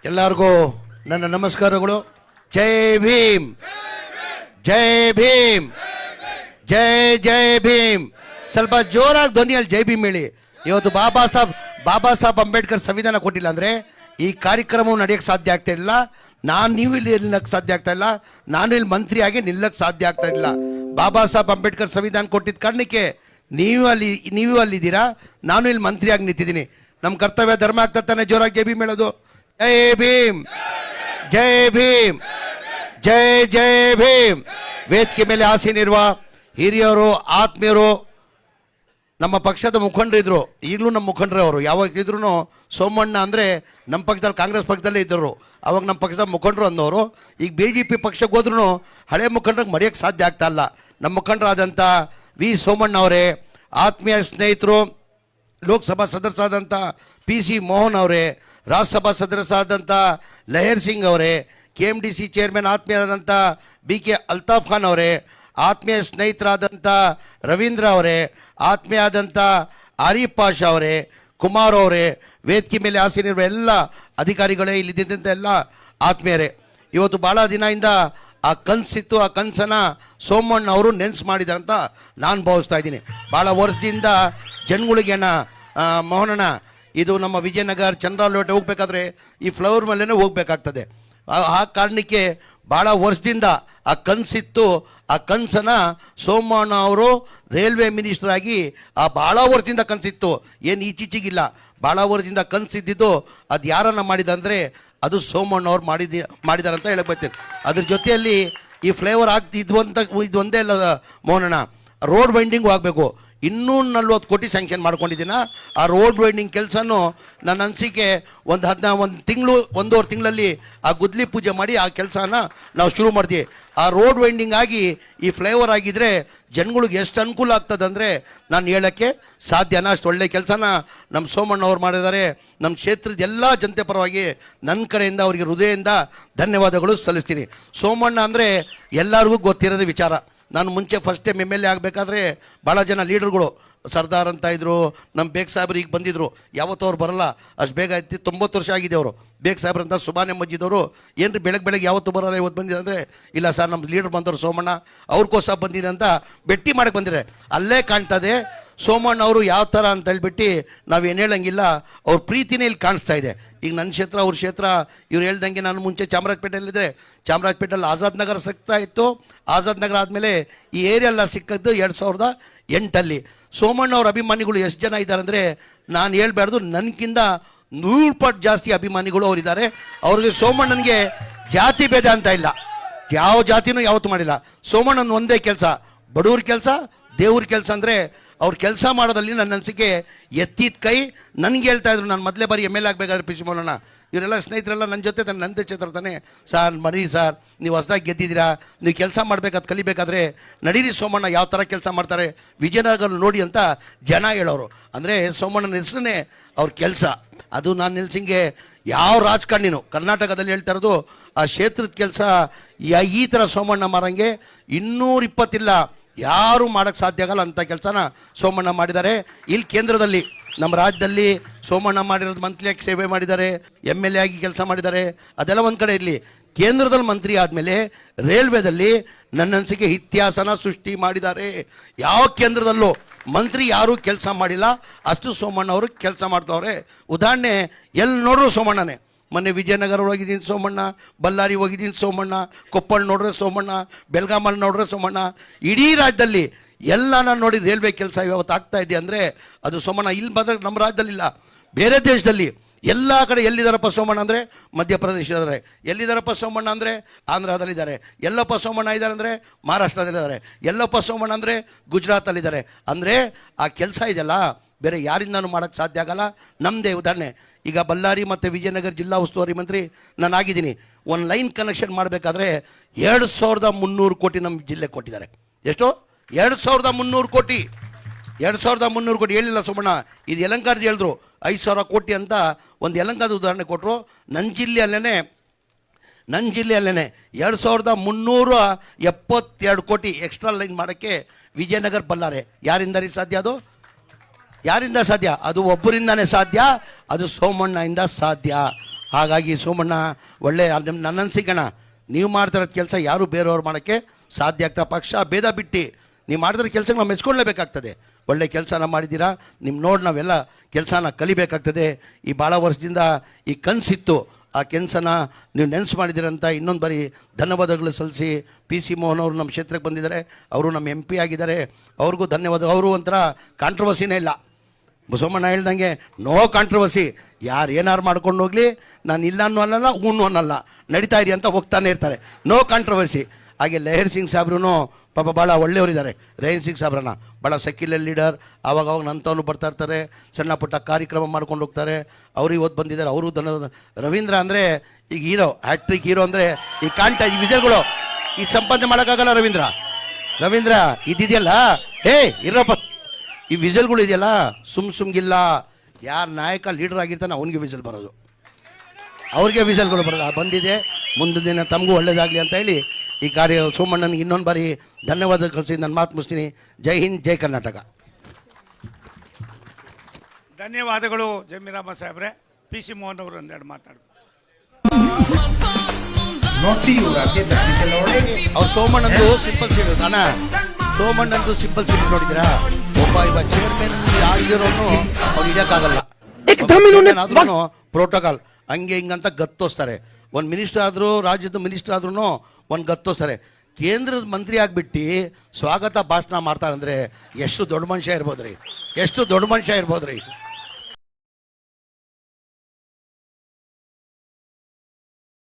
ಎಲ್ಲರಿಗೂ ನನ್ನ ನಮಸ್ಕಾರಗಳು. ಜೈ ಭೀಮ್, ಜೈ ಭೀಮ್, ಜೈ ಜೈ ಭೀಮ್. ಸ್ವಲ್ಪ ಜೋರಾಗಿ ಧ್ವನಿಯಲ್ಲಿ ಜೈ ಭೀಮ್ ಹೇಳಿ. ಇವತ್ತು ಬಾಬಾ ಸಾಹೇಬ್ ಅಂಬೇಡ್ಕರ್ ಸಂವಿಧಾನ ಕೊಟ್ಟಿಲ್ಲ ಅಂದರೆ ಈ ಕಾರ್ಯಕ್ರಮವು ನಡೆಯೋಕ್ಕೆ ಸಾಧ್ಯ ಆಗ್ತಾ ಇಲ್ಲ. ನೀವು ಇಲ್ಲಿ ನಿಲ್ಲಕ್ಕೆ ಸಾಧ್ಯ ಆಗ್ತಾ ಇಲ್ಲ. ನಾನು ಇಲ್ಲಿ ಮಂತ್ರಿಯಾಗಿ ನಿಲ್ಲಕ್ಕೆ ಸಾಧ್ಯ ಆಗ್ತಾ ಇಲ್ಲ. ಬಾಬಾ ಸಾಹೇಬ್ ಅಂಬೇಡ್ಕರ್ ಸಂವಿಧಾನ ಕೊಟ್ಟಿದ್ದ ಕಾರಣಕ್ಕೆ ನೀವು ಅಲ್ಲಿದ್ದೀರಾ, ನಾನು ಇಲ್ಲಿ ಮಂತ್ರಿಯಾಗಿ ನಿಂತಿದ್ದೀನಿ. ನಮ್ಮ ಕರ್ತವ್ಯ ಧರ್ಮ ಆಗ್ತಾ ತಾನೆ ಜೋರಾಗಿ ಜೈ ಭೀಮ್ ಹೇಳೋದು. ಜೈ ಭೀಮ್, ಜೈ ಭೀಮ್, ಜೈ ಜೈ ಭೀಮ್. ವೇದಿಕೆ ಮೇಲೆ ಆಸೀನಿರುವ ಹಿರಿಯರು, ಆತ್ಮೀಯರು, ನಮ್ಮ ಪಕ್ಷದ ಮುಖಂಡರಿದ್ರು, ಈಗಲೂ ನಮ್ಮ ಮುಖಂಡರೇ ಅವರು. ಯಾವಾಗ ಇದ್ರೂ ಸೋಮಣ್ಣ ಅಂದರೆ ನಮ್ಮ ಪಕ್ಷದಲ್ಲಿ, ಕಾಂಗ್ರೆಸ್ ಪಕ್ಷದಲ್ಲೇ ಇದ್ದರು. ಅವಾಗ ನಮ್ಮ ಪಕ್ಷದ ಮುಖಂಡರು ಅಂದವರು. ಈಗ BJP ಪಕ್ಷಕ್ಕೆ ಹೋದ್ರೂ ಹಳೆ ಮುಖಂಡರಿಗೆ ಮರೆಯೋಕ್ಕೆ ಸಾಧ್ಯ ಆಗ್ತಾ ಇಲ್ಲ. ನಮ್ಮ ಮುಖಂಡರಾದಂಥ ವಿ ಸೋಮಣ್ಣ ಅವರೇ, ಆತ್ಮೀಯ ಸ್ನೇಹಿತರು, ಲೋಕಸಭಾ ಸದಸ್ಯರಾದಂಥ PC ಮೋಹನ್ ಅವರೇ, ರಾಜ್ಯಸಭಾ ಸದಸ್ಯರಾದಂಥ ಲಹರ್ ಸಿಂಗ್ ಅವರೇ, KMDC ಚೇರ್ಮನ್ ಆತ್ಮೀಯರಾದಂಥ BK ಅಲ್ತಾಫ್ ಖಾನ್ ಅವರೇ, ಆತ್ಮೀಯ ಸ್ನೇಹಿತರಾದಂಥ ರವೀಂದ್ರ ಅವರೇ, ಆತ್ಮೀಯ ಆದಂಥ ಆರಿಫ್ ಪಾಷಾ ಅವರೇ, ಕುಮಾರ್ ಅವರೇ, ವೇದಿಕೆ ಮೇಲೆ ಆಸೀನಿರುವ ಎಲ್ಲ ಅಧಿಕಾರಿಗಳೇ, ಇಲ್ಲಿದ್ದಂಥ ಎಲ್ಲ ಆತ್ಮೀಯರೇ, ಇವತ್ತು ಭಾಳ ದಿನದಿಂದ ಆ ಕನಸಿತ್ತು. ಆ ಕನಸನ್ನು ಸೋಮಣ್ಣ ಅವರು ನೆನ್ಸು ಮಾಡಿದ್ದಾರೆ ಅಂತ ನಾನು ಭಾವಿಸ್ತಾ ಇದ್ದೀನಿ. ಭಾಳ ವರ್ಷದಿಂದ ಜನಗಳಿಗೆ ಮೋಹನಣ್ಣ, ಇದು ನಮ್ಮ ವಿಜಯನಗರ ಚಂದ್ರಾಲೋಟ ಹೋಗ್ಬೇಕಾದ್ರೆ ಈ ಫ್ಲವರ್ ಮೇಲೇ ಹೋಗ್ಬೇಕಾಗ್ತದೆ. ಆ ಕಾರಣಕ್ಕೆ ಭಾಳ ವರ್ಷದಿಂದ ಆ ಕನಸಿತ್ತು. ಆ ಕನಸನ್ನು ಸೋಮಣ್ಣ ಅವರು ರೈಲ್ವೆ ಮಿನಿಸ್ಟರ್ ಆಗಿ ಭಾಳ ವರ್ಷದಿಂದ ಕನಸಿತ್ತು, ಏನು ಈಚೀಚೆಗಿಲ್ಲ. ಭಾಳ ವರ್ಷದಿಂದ ಕನಸಿದ್ದು ಅದು ಯಾರನ್ನು ಮಾಡಿದಂದರೆ ಅದು ಸೋಮಣ್ಣ ಅವ್ರು ಮಾಡಿದ್ದಾರೆ ಅಂತ ಹೇಳಕ್ಕೆ ಬರ್ತೇನೆ. ಅದ್ರ ಜೊತೆಯಲ್ಲಿ ಈ ಫ್ಲೇವರ್ ಇದೊಂದೇ ಅಲ್ಲ ಮೋಹನಣ್ಣ, ರೋಡ್ ವೈಂಡಿಂಗು ಆಗಬೇಕು. 240 ಕೋಟಿ ಸ್ಯಾಂಕ್ಷನ್ ಮಾಡ್ಕೊಂಡಿದ್ದೀನ. ಆ ರೋಡ್ ವೈಂಡಿಂಗ್ ಕೆಲಸನೂ ನನ್ನ ಅನಿಸಿಕೆ ಒಂದೂವರೆ ತಿಂಗಳಲ್ಲಿ ಆ ಗುದ್ಲಿ ಪೂಜೆ ಮಾಡಿ ಆ ಕೆಲಸನ ನಾವು ಶುರು ಮಾಡ್ತೀವಿ. ಆ ರೋಡ್ ವೈಂಡಿಂಗ್ ಆಗಿ ಈ ಫ್ಲೇವರ್ ಆಗಿದ್ದರೆ ಜನಗಳಿಗೆ ಎಷ್ಟು ಅನುಕೂಲ ಆಗ್ತದೆ ಅಂದರೆ ನಾನು ಹೇಳೋಕ್ಕೆ ಸಾಧ್ಯನ. ಅಷ್ಟು ಒಳ್ಳೆ ಕೆಲಸನ ನಮ್ಮ ಸೋಮಣ್ಣ ಅವ್ರು ಮಾಡಿದ್ದಾರೆ. ನಮ್ಮ ಕ್ಷೇತ್ರದ ಎಲ್ಲ ಜನತೆ ಪರವಾಗಿ ನನ್ನ ಕಡೆಯಿಂದ ಅವರಿಗೆ ಹೃದಯದಿಂದ ಧನ್ಯವಾದಗಳು ಸಲ್ಲಿಸ್ತೀನಿ. ಸೋಮಣ್ಣ ಅಂದರೆ ಎಲ್ಲರಿಗೂ ಗೊತ್ತಿರೋದು ವಿಚಾರ. ನಾನು ಮುಂಚೆ ಫಸ್ಟ್ ಟೈಮ್ MLA ಆಗಬೇಕಾದ್ರೆ ಭಾಳ ಜನ ಲೀಡರ್ಗಳು ಸರ್ದಾರ್ ಅಂತ ಇದ್ದರು, ನಮ್ಮ ಬೇಗ್ ಸಾಹೇಬ್ರು ಈಗ ಬಂದಿದ್ದರು. ಯಾವತ್ತೂ ಅವ್ರು ಬರಲ್ಲ, ಅಷ್ಟು ಬೇಗ ಆಯ್ತು. 90 ವರ್ಷ ಆಗಿದೆ ಅವರು. ಬೇಗ್ ಸಾಹೇಬ್ರು ಅಂತ ಸುಬಾನೆ ಮಜ್ಜಿದವರು, ಏನು ರೀ ಬೆಳಗ್ಗೆ ಯಾವತ್ತೂ ಬರೋಲ್ಲ, ಇವತ್ತು ಬಂದಿದೆ ಅಂದರೆ ಇಲ್ಲ ಸರ್ ನಮ್ಮ ಲೀಡರ್ ಬಂದವರು ಸೋಮಣ್ಣ ಅವ್ರಿಗೋಸ್ಕರ ಬಂದಿದೆ ಅಂತ ಭೇಟಿ ಮಾಡಕ್ಕೆ ಬಂದಿದ್ದಾರೆ. ಅಲ್ಲೇ ಕಾಣ್ತದೆ ಸೋಮಣ್ಣ ಅವರು ಯಾವ ಥರ ಅಂತ ಹೇಳ್ಬಿಟ್ಟು ನಾವೇನು ಹೇಳಂಗಿಲ್ಲ, ಅವ್ರ ಪ್ರೀತಿನೇ ಇಲ್ಲಿ ಕಾಣಿಸ್ತಾ ಇದೆ. ಈಗ ನನ್ನ ಕ್ಷೇತ್ರ, ಅವ್ರ ಕ್ಷೇತ್ರ, ಇವ್ರು ಹೇಳ್ದಂಗೆ ನಾನು ಮುಂಚೆ ಚಾಮರಾಜಪೇಟೆಯಲ್ಲಿದ್ದರೆ ಚಾಮರಾಜಪೇಟೆಯಲ್ಲಿ ಆಜಾದ್ ನಗರ ಸಿಗ್ತಾ ಇತ್ತು. ಆಜಾದ್ ನಗರ ಆದಮೇಲೆ ಈ ಏರಿಯಾ ಎಲ್ಲ ಸಿಕ್ಕದ್ದು 2008ಅಲ್ಲಿ. ಸೋಮಣ್ಣ ಅವ್ರ ಅಭಿಮಾನಿಗಳು ಎಷ್ಟು ಜನ ಇದ್ದಾರೆ ಅಂದರೆ ನಾನು ಹೇಳ್ಬಾರ್ದು, ನನಗಿಂತ 100 ಪಟ್ಟು ಜಾಸ್ತಿ ಅಭಿಮಾನಿಗಳು ಅವರಿದ್ದಾರೆ. ಅವ್ರಿಗೆ ಸೋಮಣ್ಣನಿಗೆ ಜಾತಿ ಭೇದ ಅಂತ ಇಲ್ಲ, ಯಾವ ಜಾತಿನೂ ಯಾವತ್ತೂ ಮಾಡಿಲ್ಲ. ಸೋಮಣ್ಣನ ಒಂದೇ ಕೆಲಸ, ಬಡವ್ರ ಕೆಲಸ, ದೇವ್ರ ಕೆಲಸ. ಅಂದರೆ ಅವ್ರ ಕೆಲಸ ಮಾಡೋದಲ್ಲಿ ನನ್ನ ಅನಿಸಿಕೆ ಎತ್ತಿದ ಕೈ. ನನಗೆ ಹೇಳ್ತಾಯಿದ್ರು, ನಾನು ಮೊದಲೇ ಬಾರಿ MLA ಆಗಬೇಕಾದ್ರೆ PC ಮೋಹನಣ್ಣ, ಇವರೆಲ್ಲ ಸ್ನೇಹಿತರೆಲ್ಲ ನನ್ನ ಜೊತೆ ನಂದೇ ಕ್ಷೇತ್ರ ತಾನೆ ಸರ್, ಮರಿ ಸರ್ ನೀವು ಹೊಸದಾಗಿ ಗೆದ್ದಿದ್ದೀರಾ, ನೀವು ಕೆಲಸ ಮಾಡಬೇಕಾದ್ರೆ ಕಲಿಬೇಕಾದ್ರೆ ನಡೀರಿ ಸೋಮಣ್ಣ ಯಾವ ಥರ ಕೆಲಸ ಮಾಡ್ತಾರೆ ವಿಜಯನಗರ ನೋಡಿ ಅಂತ ಜನ ಹೇಳೋರು. ಅಂದರೆ ಸೋಮಣ್ಣನ ಹೆಸರನ್ನೇ ಅವ್ರ ಕೆಲಸ. ಅದು ನಾನು ನಿಲ್ಸಿಂಗೆ ಯಾವ ರಾಜಕಾರಣಿನೂ ಕರ್ನಾಟಕದಲ್ಲಿ ಹೇಳ್ತಾ ಇರೋದು ಆ ಕ್ಷೇತ್ರದ ಕೆಲಸ ಈ ಥರ ಸೋಮಣ್ಣ ಮಾರಂಗೆ 220 ಇಲ್ಲ, ಯಾರೂ ಮಾಡೋಕ್ಕೆ ಸಾಧ್ಯ ಆಗಲ್ಲ ಅಂಥ ಕೆಲಸನ ಸೋಮಣ್ಣ ಮಾಡಿದ್ದಾರೆ. ಇಲ್ಲಿ ಕೇಂದ್ರದಲ್ಲಿ ನಮ್ಮ ರಾಜ್ಯದಲ್ಲಿ ಸೋಮಣ್ಣ ಮಾಡಿರೋದು ಮಂತ್ರಿಯಾಗಿ ಸೇವೆ ಮಾಡಿದ್ದಾರೆ, MLA ಆಗಿ ಕೆಲಸ ಮಾಡಿದ್ದಾರೆ. ಅದೆಲ್ಲ ಒಂದು ಕಡೆ ಇರಲಿ, ಕೇಂದ್ರದಲ್ಲಿ ಮಂತ್ರಿ ಆದಮೇಲೆ ರೈಲ್ವೇದಲ್ಲಿ ನನ್ನ ಅನಿಸಿಕೆ ಇತಿಹಾಸನ ಸೃಷ್ಟಿ ಮಾಡಿದ್ದಾರೆ. ಯಾವ ಕೇಂದ್ರದಲ್ಲೂ ಮಂತ್ರಿ ಯಾರೂ ಕೆಲಸ ಮಾಡಿಲ್ಲ, ಅಷ್ಟು ಸೋಮಣ್ಣ ಅವರು ಕೆಲಸ ಮಾಡ್ತಾವ್ರೆ. ಉದಾಹರಣೆ ಎಲ್ಲಿ ನೋಡ್ರು ಸೋಮಣ್ಣನೇ. ಮೊನ್ನೆ ವಿಜಯನಗರ ಹೋಗಿದ್ದೀನಿ ಸೋಮಣ್ಣ, ಬಳ್ಳಾರಿ ಹೋಗಿದ್ದೀನಿ ಸೋಮಣ್ಣ, ಕೊಪ್ಪಳ ನೋಡ್ರೆ ಸೋಮಣ್ಣ, ಬೆಳಗಾಮಲ್ಲಿ ನೋಡ್ರೆ ಸೋಮಣ್ಣ. ಇಡೀ ರಾಜ್ಯದಲ್ಲಿ ಎಲ್ಲ ನಾನು ನೋಡಿ ರೈಲ್ವೆ ಕೆಲಸ ಇವತ್ತು ಆಗ್ತಾ ಇದೆ ಅಂದರೆ ಅದು ಸೋಮಣ್ಣ. ಇಲ್ಲಿ ಬಂದರೆ ನಮ್ಮ ರಾಜ್ಯದಲ್ಲಿಲ್ಲ, ಬೇರೆ ದೇಶದಲ್ಲಿ ಎಲ್ಲ ಕಡೆ ಎಲ್ಲಿದ್ದಾರಪ್ಪ ಸೋಮಣ್ಣ ಅಂದರೆ ಮಧ್ಯಪ್ರದೇಶದಲ್ಲಿದ್ದಾರೆ, ಎಲ್ಲಿದ್ದಾರಪ್ಪ ಸೋಮಣ್ಣ ಅಂದರೆ ಆಂಧ್ರದಲ್ಲಿದ್ದಾರೆ, ಎಲ್ಲಪ್ಪ ಸೋಮಣ್ಣ ಇದ್ದಾರೆ ಅಂದರೆ ಮಹಾರಾಷ್ಟ್ರದಲ್ಲಿದ್ದಾರೆ, ಎಲ್ಲಪ್ಪ ಸೋಮಣ್ಣ ಅಂದರೆ ಗುಜರಾತಲ್ಲಿದ್ದಾರೆ. ಅಂದರೆ ಆ ಕೆಲಸ ಇದೆಯಲ್ಲ ಬೇರೆ ಯಾರಿಂದನೂ ಮಾಡೋಕ್ಕೆ ಸಾಧ್ಯ ಆಗಲ್ಲ. ನಮ್ಮದೇ ಉದಾಹರಣೆ, ಈಗ ಬಳ್ಳಾರಿ ಮತ್ತು ವಿಜಯನಗರ ಜಿಲ್ಲಾ ಉಸ್ತುವಾರಿ ಮಂತ್ರಿ ನಾನು ಆಗಿದ್ದೀನಿ. ಒಂದು ಲೈನ್ ಕನೆಕ್ಷನ್ ಮಾಡಬೇಕಾದ್ರೆ 2300 ಕೋಟಿ ನಮ್ಮ ಜಿಲ್ಲೆಗೆ ಕೊಟ್ಟಿದ್ದಾರೆ. ಎಷ್ಟು? 2300 ಕೋಟಿ. 2300 ಕೋಟಿ ಹೇಳಿಲ್ಲ ಸೋಮಣ್ಣ, ಇದು ಯಲಹಂಕದ ಹೇಳಿದ್ರು 5000 ಕೋಟಿ ಅಂತ ಒಂದು ಯಲಹಂಕದ ಉದಾಹರಣೆ ಕೊಟ್ಟರು. ನನ್ನ ಜಿಲ್ಲೆಯಲ್ಲೇ 2372 ಕೋಟಿ ಎಕ್ಸ್ಟ್ರಾ ಲೈನ್ ಮಾಡೋಕ್ಕೆ ವಿಜಯನಗರ ಬಳ್ಳಾರಿ ಯಾರಿಂದ ರೀ ಸಾಧ್ಯ? ಅದು ಯಾರಿಂದ ಸಾಧ್ಯ? ಅದು ಒಬ್ಬರಿಂದಾನೇ ಸಾಧ್ಯ, ಅದು ಸೋಮಣ್ಣಯಿಂದ ಸಾಧ್ಯ. ಹಾಗಾಗಿ ಸೋಮಣ್ಣ ಒಳ್ಳೆ ನನ್ನ ಅನಿಸಿಕಣ ನೀವು ಮಾಡ್ತಿರೋದು ಕೆಲಸ ಯಾರು ಬೇರೆಯವ್ರು ಮಾಡೋಕ್ಕೆ ಸಾಧ್ಯ ಆಗ್ತಾ ಪಕ್ಷ ಭೇದ ಬಿಟ್ಟು ನೀವು ಮಾಡಿದ್ರೆ ಕೆಲಸ ನಾವು ಮೆಚ್ಕೊಳ್ಳೇಬೇಕಾಗ್ತದೆ. ಒಳ್ಳೆ ಕೆಲಸನ ಮಾಡಿದ್ದೀರಾ. ನಿಮ್ಮ ನೋಡಿ ನಾವೆಲ್ಲ ಕೆಲಸನ ಕಲಿಬೇಕಾಗ್ತದೆ. ಈ ಭಾಳ ವರ್ಷದಿಂದ ಈ ಕನಸಿತ್ತು, ಆ ಕೆಲಸನ ನೀವು ನೆನೆಸು ಮಾಡಿದ್ದೀರಂತ ಇನ್ನೊಂದು ಬಾರಿ ಧನ್ಯವಾದಗಳು ಸಲ್ಲಿಸಿ PC ಮೋಹನ್ ಅವರು ನಮ್ಮ ಕ್ಷೇತ್ರಕ್ಕೆ ಬಂದಿದ್ದಾರೆ. ಅವರು ನಮ್ಮ MP ಆಗಿದ್ದಾರೆ. ಅವ್ರಿಗೂ ಧನ್ಯವಾದ. ಅವರು ಒಂಥರ ಕಾಂಟ್ರವರ್ಸಿನೇ ಇಲ್ಲ. ಬಸವಣ್ಣ ಹೇಳ್ದಂಗೆ ನೋ ಕಾಂಟ್ರವರ್ಸಿ. ಯಾರು ಏನಾರು ಮಾಡ್ಕೊಂಡು ಹೋಗಲಿ, ನಾನು ಇಲ್ಲ ಅನ್ನೋ ಹೂನು ಅನ್ನಲ್ಲ, ನಡೀತಾ ಇರಿ ಅಂತ ಹೋಗ್ತಾನೆ ಇರ್ತಾರೆ. No controversy. ಹಾಗೆ ಲಹರ್ ಸಿಂಗ್ ಸಾಬ್ರು ಪಾಪ ಭಾಳ ಒಳ್ಳೆಯವರಿದ್ದಾರೆ. ಲಹರ್ ಸಿಂಗ್ ಸಾಬ್ರನ್ನ ಭಾಳ ಸೆಕ್ಯುಲರ್ ಲೀಡರ್. ಆವಾಗ ನಂತವನು ಬರ್ತಾ ಇರ್ತಾರೆ, ಸಣ್ಣ ಪುಟ್ಟ ಕಾರ್ಯಕ್ರಮ ಮಾಡ್ಕೊಂಡು ಹೋಗ್ತಾರೆ. ಅವರು ಇವತ್ತು ಬಂದಿದ್ದಾರೆ. ಅವರು ರವೀಂದ್ರ ಅಂದರೆ ಈಗ ಹೀರೋ, ಹ್ಯಾಟ್ರಿಕ್ ಹೀರೋ ಅಂದರೆ ಈ ಈ ವಿಜಯಗಳು ಈ ಸಂಪಾದನೆ ಮಾಡೋಕ್ಕಾಗಲ್ಲ. ರವೀಂದ್ರ ಇದಿದೆಯಲ್ಲ, ಇರಪ್ಪ, ಈ ವಿಸಲ್ಗಳು ಇದೆಯಲ್ಲ ಸುಮ್ಗಿಲ್ಲ. ಯಾರು ನಾಯಕ ಲೀಡರ್ ಆಗಿರ್ತಾನೆ ಅವನಿಗೆ ವಿಸಲ್ ಬರೋದು, ಅವ್ರಿಗೆ ವಿಸಲ್ಗಳು ಬರೋದು. ಬಂದಿದೆ. ಮುಂದಿನ ದಿನ ತಮಗೂ ಒಳ್ಳೇದಾಗಲಿ ಅಂತ ಹೇಳಿ ಈ ಕಾರ್ಯ ಸೋಮಣ್ಣನಿಗೆ ಇನ್ನೊಂದು ಬಾರಿ ಧನ್ಯವಾದ ಕಳಿಸಿ ನನ್ನ ಮಾತು ಮುಗಿಸ್ತೀನಿ. ಜೈ ಹಿಂದ್, ಜೈ ಕರ್ನಾಟಕ. ಧನ್ಯವಾದಗಳು ಜಮೀರಮ್ಮ ಸಾಹೇಬ್ರೆ. PC ಮೋಹನ್ ಅವರು ಒಂದೆರಡು ಮಾತಾಡಬೇಕು. ಅವ್ರು ಸೋಮಣ್ಣಂದು ಸಿಂಪಲ್ ಸೀಟ್ ಅಣ್ಣ, ಸೋಮಣ್ಣಂದು ಸಿಂಪಲ್ ಸೀಟ್ ನೋಡಿದ್ದೀರಾ? ಒಬ್ಬ ಇವಾಗ ಚೇರ್ಮನ್ ಆಗಿರೋನು ಅವ್ರು ಹಿಡಿಯೋಕ್ಕಾಗಲ್ಲ. ಆದ್ರೂ ಪ್ರೋಟೋಕಾಲ್ ಹಂಗೆ ಹಿಂಗಂತ ಗತ್ತೋಸ್ತಾರೆ. ಒಂದು ಮಿನಿಸ್ಟರ್ ಆದರೂ, ರಾಜ್ಯದ ಮಿನಿಸ್ಟರ್ ಆದ್ರೂ ಒಂದು ಗತ್ತೋಸ್ತಾರೆ. ಕೇಂದ್ರದ ಮಂತ್ರಿ ಆಗಿಬಿಟ್ಟು ಸ್ವಾಗತ ಭಾಷಣ ಮಾಡ್ತಾರಂದ್ರೆ ಎಷ್ಟು ದೊಡ್ಡ ಮನುಷ್ಯ ಇರ್ಬೋದ್ರಿ, ಎಷ್ಟು ದೊಡ್ಡ ಮನುಷ್ಯ ಇರ್ಬೋದ್ರಿ.